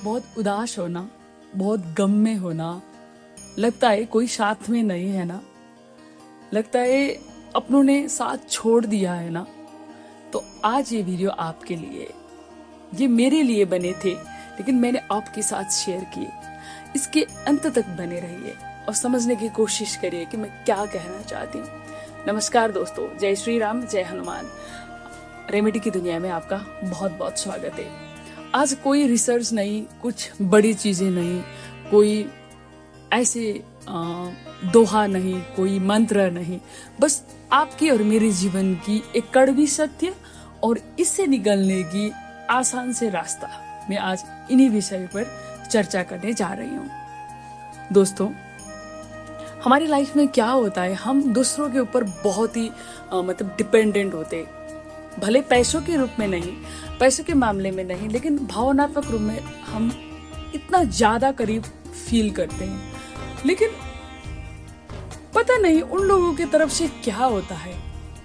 बहुत उदास होना, बहुत गम में होना, लगता है कोई साथ में नहीं है ना, लगता है अपनों ने साथ छोड़ दिया है ना। तो आज ये वीडियो आपके लिए, ये मेरे लिए बने थे लेकिन मैंने आपके साथ शेयर किए। इसके अंत तक बने रहिए और समझने की कोशिश करिए कि मैं क्या कहना चाहती हूँ। नमस्कार दोस्तों, जय श्री राम, जय हनुमान। रेमेडी की दुनिया में आपका बहुत बहुत स्वागत है। आज कोई रिसर्च नहीं, कुछ बड़ी चीजें नहीं, कोई ऐसे दोहा नहीं, कोई मंत्र नहीं, बस आपकी और मेरे जीवन की एक कड़वी सत्य और इससे निकलने की आसान से रास्ता। मैं आज इन्हीं विषय पर चर्चा करने जा रही हूँ। दोस्तों, हमारी लाइफ में क्या होता है, हम दूसरों के ऊपर बहुत ही डिपेंडेंट होते हैं। भले पैसों के रूप में नहीं, पैसों के मामले में नहीं, लेकिन भावनात्मक रूप में हम इतना ज्यादा करीब फील करते हैं। लेकिन पता नहीं उन लोगों की तरफ से क्या होता है,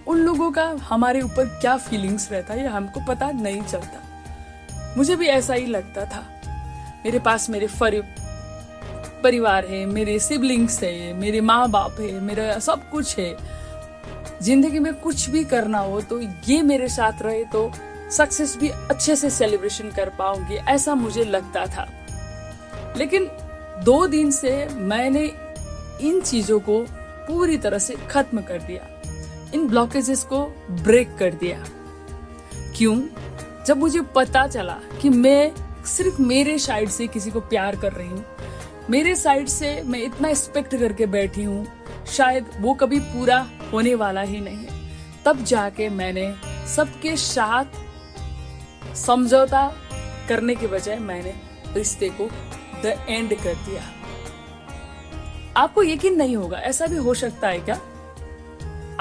उन लोगों का हमारे ऊपर क्या फीलिंग्स रहता है, ये हमको पता नहीं चलता। मुझे भी ऐसा ही लगता था। मेरे पास मेरे परिवार है, मेरे सिबलिंग्स है, मेरे माँ बाप है, मेरा सब कुछ है। जिंदगी में कुछ भी करना हो तो ये मेरे साथ रहे तो सक्सेस भी अच्छे से सेलिब्रेशन कर पाऊंगी, ऐसा मुझे लगता था। लेकिन 2 दिन से मैंने इन चीजों को पूरी तरह से खत्म कर दिया, इन ब्लॉकेजेस को ब्रेक कर दिया। क्यों? जब मुझे पता चला कि मैं सिर्फ मेरे साइड से किसी को प्यार कर रही हूँ, मेरे साइड से मैं इतना एक्सपेक्ट करके बैठी हूँ, शायद वो कभी पूरा होने वाला ही नहीं है, तब जाके मैंने सबके साथ समझौता करने के बजाय मैंने रिश्ते को द एंड कर दिया। आपको यकीन नहीं होगा, ऐसा भी हो सकता है क्या?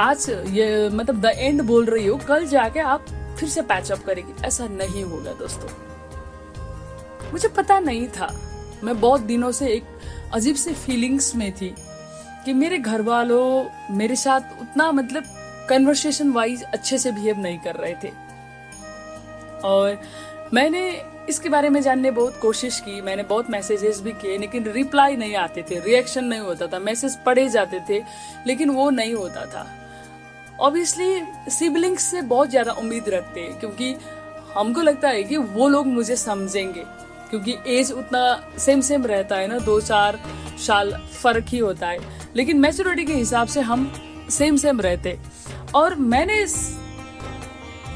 आज ये द एंड बोल रही हो, कल जाके आप फिर से पैचअप करेगी, ऐसा नहीं होगा दोस्तों। मुझे पता नहीं था, मैं बहुत दिनों से एक अजीब से फीलिंग्स में थी कि मेरे घर वालों मेरे साथ उतना कन्वर्सेशन वाइज अच्छे से बिहेव नहीं कर रहे थे। और मैंने इसके बारे में जानने बहुत कोशिश की, मैंने बहुत मैसेजेस भी किए, लेकिन रिप्लाई नहीं आते थे, रिएक्शन नहीं होता था। मैसेज पढ़े जाते थे लेकिन वो नहीं होता था। ऑब्वियसली सिबलिंग्स से बहुत ज्यादा उम्मीद रखते हैं, क्योंकि हमको लगता है कि वो लोग मुझे समझेंगे, क्योंकि एज उतना सेम रहता है ना, 2-4 साल फर्क ही होता है, लेकिन मैच्योरिटी के हिसाब से हम सेम रहते। और मैंने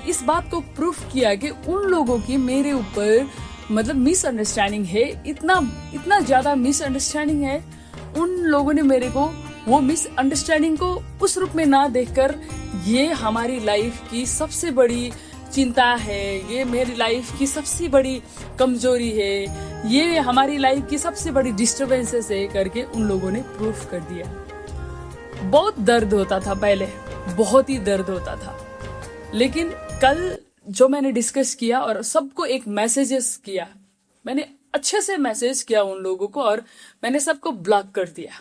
इस बात को प्रूफ किया कि उन लोगों की मेरे ऊपर मिसअंडरस्टैंडिंग है, इतना ज्यादा मिसअंडरस्टैंडिंग है। उन लोगों ने मेरे को वो मिसअंडरस्टैंडिंग को उस रूप में ना देखकर ये हमारी लाइफ की सबसे बड़ी चिंता है, ये मेरी लाइफ की सबसे बड़ी कमजोरी है, ये हमारी लाइफ की सबसे बड़ी डिस्टर्बेंसेस है करके उन लोगों ने प्रूफ कर दिया। बहुत दर्द होता था पहले, बहुत ही दर्द होता था। लेकिन कल जो मैंने डिस्कस किया और सबको एक मैसेजेस किया, मैंने अच्छे से मैसेज किया उन लोगों को और मैंने सबको ब्लॉक कर दिया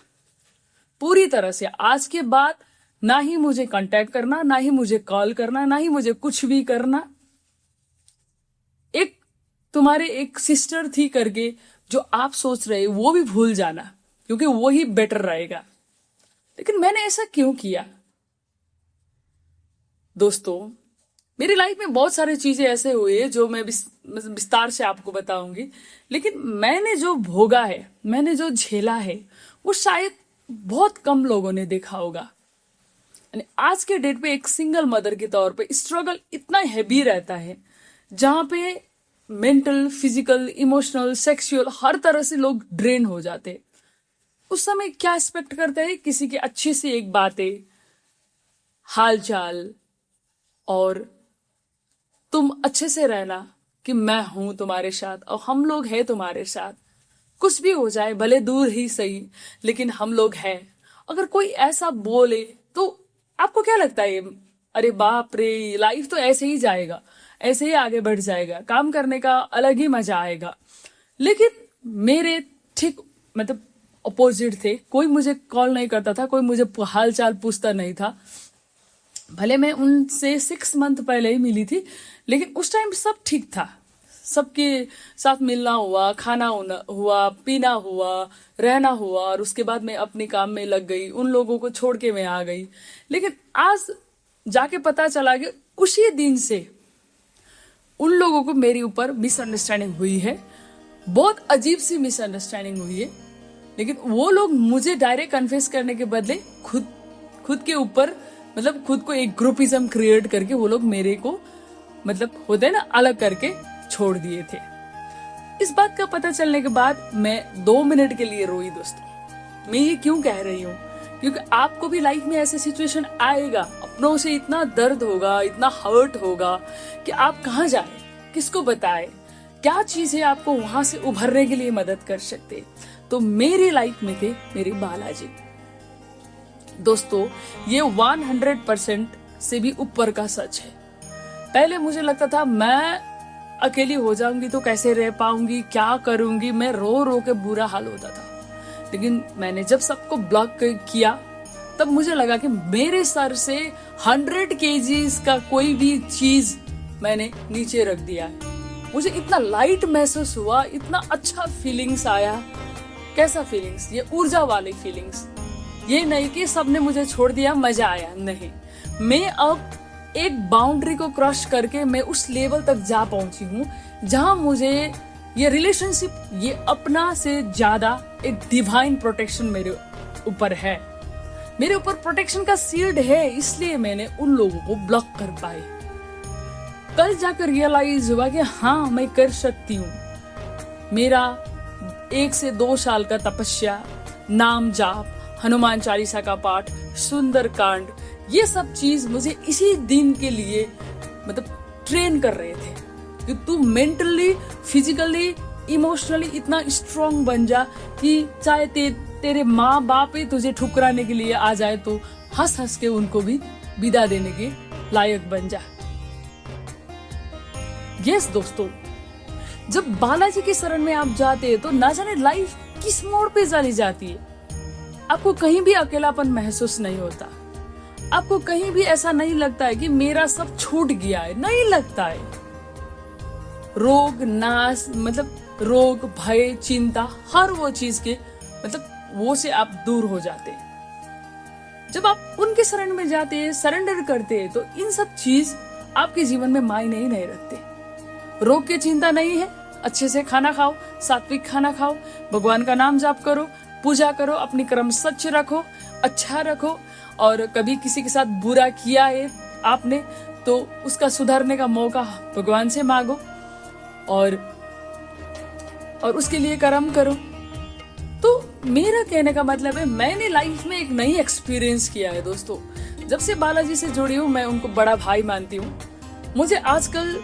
पूरी तरह से। आज के बाद ना ही मुझे कांटेक्ट करना, ना ही मुझे कॉल करना, ना ही मुझे कुछ भी करना। तुम्हारे एक सिस्टर थी करके जो आप सोच रहे वो भी भूल जाना, क्योंकि वो ही बेटर रहेगा। लेकिन मैंने ऐसा क्यों किया? दोस्तों, मेरी लाइफ में बहुत सारी चीजें ऐसे हुई है जो मैं विस्तार से आपको बताऊंगी, लेकिन मैंने जो भोगा है, मैंने जो झेला है, वो शायद बहुत कम लोगों ने देखा होगा। आज के डेट पे एक सिंगल मदर के तौर पे स्ट्रगल इतना हैवी रहता है, जहां पे मेंटल, फिजिकल, इमोशनल, सेक्सुअल हर तरह से लोग ड्रेन हो जाते। उस समय क्या एक्सपेक्ट करते हैं? किसी की अच्छी सी एक बातें, हालचाल, और तुम अच्छे से रहना, कि मैं हूं तुम्हारे साथ और हम लोग हैं तुम्हारे साथ। कुछ भी हो जाए, भले दूर ही सही, लेकिन हम लोग हैं। अगर कोई ऐसा बोले तो आपको क्या लगता है? अरे बाप रे, लाइफ तो ऐसे ही जाएगा, ऐसे ही आगे बढ़ जाएगा, काम करने का अलग ही मजा आएगा। लेकिन मेरे ठीक अपोजिट थे। कोई मुझे कॉल नहीं करता था, कोई मुझे हाल चाल पूछता नहीं था। भले मैं उनसे 6 मंथ पहले ही मिली थी, लेकिन उस टाइम सब ठीक था, सबके साथ मिलना हुआ, खाना हुआ, पीना हुआ, रहना हुआ, और उसके बाद मैं अपने काम में लग गई, उन लोगों को छोड़ के मैं आ गई। लेकिन आज जाके पता चला कि उसी दिन से उन लोगों को मेरे ऊपर मिसअंडरस्टैंडिंग हुई है, बहुत अजीब सी मिसअंडरस्टैंडिंग हुई है। लेकिन वो लोग मुझे डायरेक्ट कन्फेस करने के बदले खुद के ऊपर मतलब खुद को एक ग्रुपिज्म क्रिएट करके वो लोग मेरे को मतलब होते हैं ना अलग करके छोड़ दिए थे। इस बात का पता चलने के बाद मैं 2 मिनट के लिए रोई दोस्तों। मैं ये क्यों कह रही हूँ, क्योंकि आपको भी लाइफ में ऐसे सिचुएशन आएगा, अपनों से इतना दर्द होगा, इतना हर्ट होगा कि आप कहाँ जाए, किसको बताए, क्या चीजें आपको वहां से उभरने के लिए मदद कर सकते। तो मेरी लाइफ में थे मेरे बालाजी दोस्तों। ये 100% से भी ऊपर का सच है। पहले मुझे लगता था मैं अकेली हो जाऊंगी तो कैसे रह पाऊंगी, क्या करूंगी, मैं रो रो के बुरा हाल होता था। लेकिन मैंने जब सबको ब्लॉक किया तब मुझे लगा कि मेरे सर से 100 केजीज का कोई भी चीज मैंने नीचे रख दिया है। मुझे इतना लाइट महसूस हुआ, इतना अच्छा फीलिंग्स आया। कैसा फीलिंग्स? ये ऊर्जा वाली फीलिंग्स। ये नहीं कि सबने मुझे छोड़ दिया मजा आया, नहीं। मैं अब एक बाउंड्री को क्रॉस करके मैं उस लेवल तक जा पहुंची हूँ जहां मुझे ये रिलेशनशिप, ये अपना से ज्यादा एक डिवाइन प्रोटेक्शन मेरे ऊपर है। मेरे ऊपर प्रोटेक्शन का शील्ड है, इसलिए मैंने उन लोगों को ब्लॉक कर पाए। कल जाकर रियलाइज हुआ कि हाँ मैं कर सकती हूँ। मेरा 1 से 2 साल का तपस्या, नाम जाप, हनुमान चालीसा का पाठ, सुंदर कांड, ये सब चीज मुझे इसी दिन के लिए मतलब ट्रेन कर रहे थे कि तू मेंटली, फिजिकली, इमोशनली इतना स्ट्रांग बन जा कि चाहे तेरे माँ बाप ही तुझे ठुकराने के लिए आ जाए तो हंस हंस के उनको भी विदा देने के लायक बन जा। यस दोस्तों, जब बालाजी के शरण में आप जाते हैं तो ना जाने लाइफ किस मोड़ पे चली जाती है। आपको कहीं भी अकेलापन महसूस नहीं होता, आपको कहीं भी ऐसा नहीं लगता है कि मेरा सब छूट गया है, नहीं लगता है। रोग नाश मतलब रोग, भय, चिंता, हर वो चीज के मतलब वो से आप दूर हो जाते हैं। जब आप उनके शरण में जाते हैं, सरेंडर करते हैं, तो इन सब चीज आपके जीवन में मायने ही नहीं रखते। रोग की चिंता नहीं है, अच्छे से खाना खाओ, सात्विक खाना खाओ, भगवान का नाम जाप करो, पूजा करो, अपनी कर्म सच रखो, अच्छा रखो, और कभी किसी के साथ बुरा किया है आपने तो उसका सुधारने का मौका भगवान से मांगो और उसके लिए कर्म करो। तो मेरा कहने का मतलब है, मैंने लाइफ में एक नई एक्सपीरियंस किया है दोस्तों। जब से बालाजी से जुड़ी हूँ, मैं उनको बड़ा भाई मानती हूँ। मुझे आजकल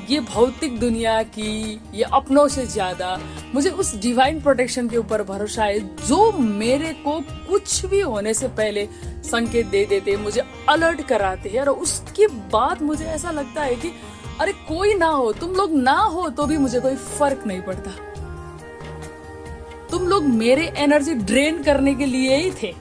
ये भौतिक दुनिया की, ये अपनों से ज्यादा मुझे उस डिवाइन प्रोटेक्शन के ऊपर भरोसा है, जो मेरे को कुछ भी होने से पहले संकेत दे देते, मुझे अलर्ट कराते हैं। और उसके बाद मुझे ऐसा लगता है कि अरे कोई ना हो, तुम लोग ना हो तो भी मुझे कोई फर्क नहीं पड़ता। तुम लोग मेरे एनर्जी ड्रेन करने के लिए ही थे।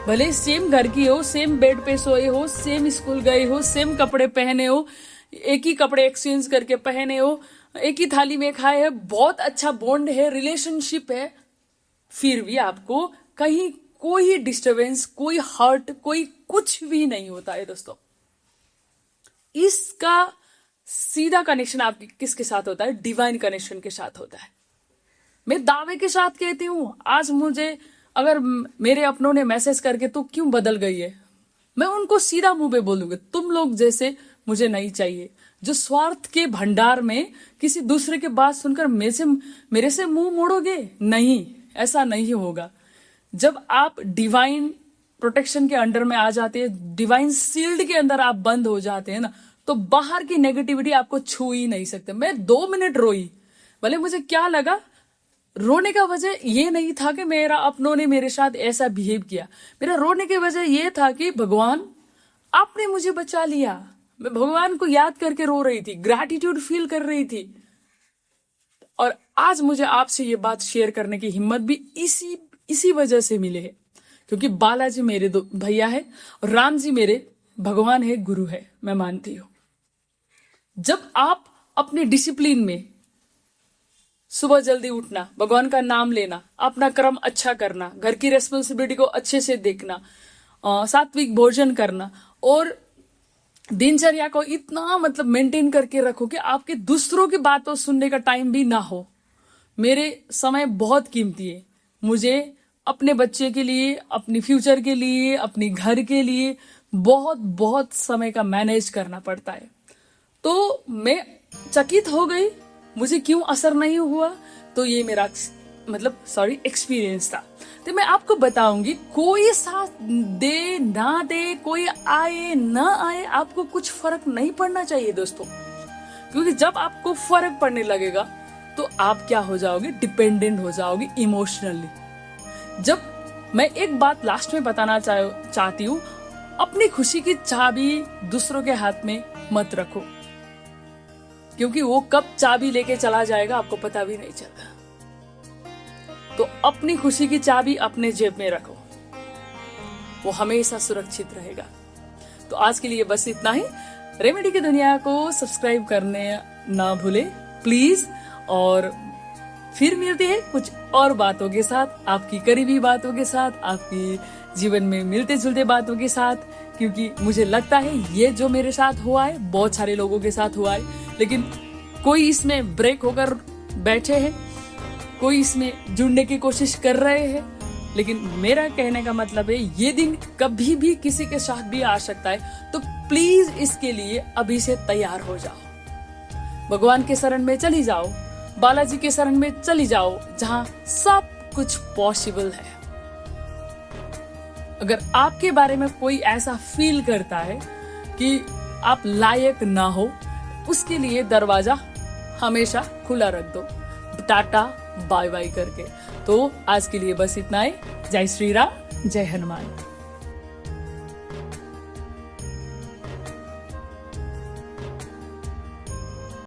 भले सेम घर की हो, सेम बेड पे सोए हो, सेम स्कूल गए हो, सेम कपड़े पहने हो, एक ही कपड़े एक्सचेंज करके पहने हो, एक ही थाली में खाए है, बहुत अच्छा बॉन्ड है, रिलेशनशिप है, फिर भी आपको कहीं कोई डिस्टरबेंस, कोई हर्ट, कोई कुछ भी नहीं होता है दोस्तों। इसका सीधा कनेक्शन आपके किसके साथ होता है? डिवाइन कनेक्शन के साथ होता है। मैं दावे के साथ कहती हूँ, आज मुझे अगर मेरे अपनों ने मैसेज करके तो क्यों बदल गई है, मैं उनको सीधा मुंह पे बोलूंगी, तुम लोग जैसे मुझे नहीं चाहिए, जो स्वार्थ के भंडार में किसी दूसरे की बात सुनकर मेरे से मुंह मोड़ोगे। नहीं, ऐसा नहीं होगा। जब आप डिवाइन प्रोटेक्शन के अंडर में आ जाते हैं, डिवाइन शील्ड के अंदर आप बंद हो जाते हैं ना, तो बाहर की नेगेटिविटी आपको छू ही नहीं सकते। मैं 2 मिनट रोई, भले मुझे क्या लगा, रोने का वजह ये नहीं था कि मेरा अपनों ने मेरे साथ ऐसा बिहेव किया। मेरा रोने की वजह ये था कि भगवान आपने मुझे बचा लिया। मैं भगवान को याद करके रो रही थी, ग्रैटिट्यूड फील कर रही थी। और आज मुझे आपसे ये बात शेयर करने की हिम्मत भी इसी वजह से मिली है, क्योंकि बालाजी मेरे दो भैया है और राम जी मेरे भगवान है, गुरु है, मैं मानती हूँ। जब आप अपने डिसिप्लिन में सुबह जल्दी उठना, भगवान का नाम लेना, अपना कर्म अच्छा करना, घर की रेस्पॉन्सिबिलिटी को अच्छे से देखना, सात्विक भोजन करना और दिनचर्या को इतना मतलब मेंटेन करके रखो कि आपके दूसरों की बातों सुनने का टाइम भी ना हो। मेरे समय बहुत कीमती है, मुझे अपने बच्चे के लिए, अपनी फ्यूचर के लिए, अपनी घर के लिए बहुत बहुत समय का मैनेज करना पड़ता है। तो मैं चकित हो गई, मुझे क्यों असर नहीं हुआ। तो ये मेरा एक्सपीरियंस था। तो मैं आपको बताऊंगी, कोई साथ दे ना दे, कोई आए ना आए, आपको कुछ फर्क नहीं पड़ना चाहिए दोस्तों। क्योंकि जब आपको फर्क पड़ने लगेगा तो आप क्या हो जाओगे, डिपेंडेंट हो जाओगे इमोशनली। जब मैं एक बात लास्ट में बताना चाहती हूँ, अपनी खुशी की चाबी दूसरों के हाथ में मत रखो, क्योंकि वो कब चाबी लेके चला जाएगा आपको पता भी नहीं चलता। तो अपनी खुशी की चाबी अपने जेब में रखो, वो हमेशा सुरक्षित रहेगा। तो आज के लिए बस इतना ही। रेमेडी की दुनिया को सब्सक्राइब करने ना भूले प्लीज, और फिर मिलते हैं कुछ और बातों के साथ, आपकी करीबी बातों के साथ, आपकी जीवन में मिलते जुलते बातों के साथ। क्योंकि मुझे लगता है ये जो मेरे साथ हुआ है बहुत सारे लोगों के साथ हुआ है, लेकिन कोई इसमें ब्रेक होकर बैठे हैं, कोई इसमें जुड़ने की कोशिश कर रहे हैं। लेकिन मेरा कहने का मतलब है, ये दिन कभी भी किसी के साथ भी आ सकता है, तो प्लीज इसके लिए अभी से तैयार हो जाओ। भगवान के शरण में चली जाओ, बालाजी के शरण में चली जाओ, जहां सब कुछ पॉसिबल है। अगर आपके बारे में कोई ऐसा फील करता है कि आप लायक ना हो, उसके लिए दरवाजा हमेशा खुला रख दो, टाटा बाय बाय करके। तो आज के लिए बस इतना ही। जय श्री राम, जय हनुमान।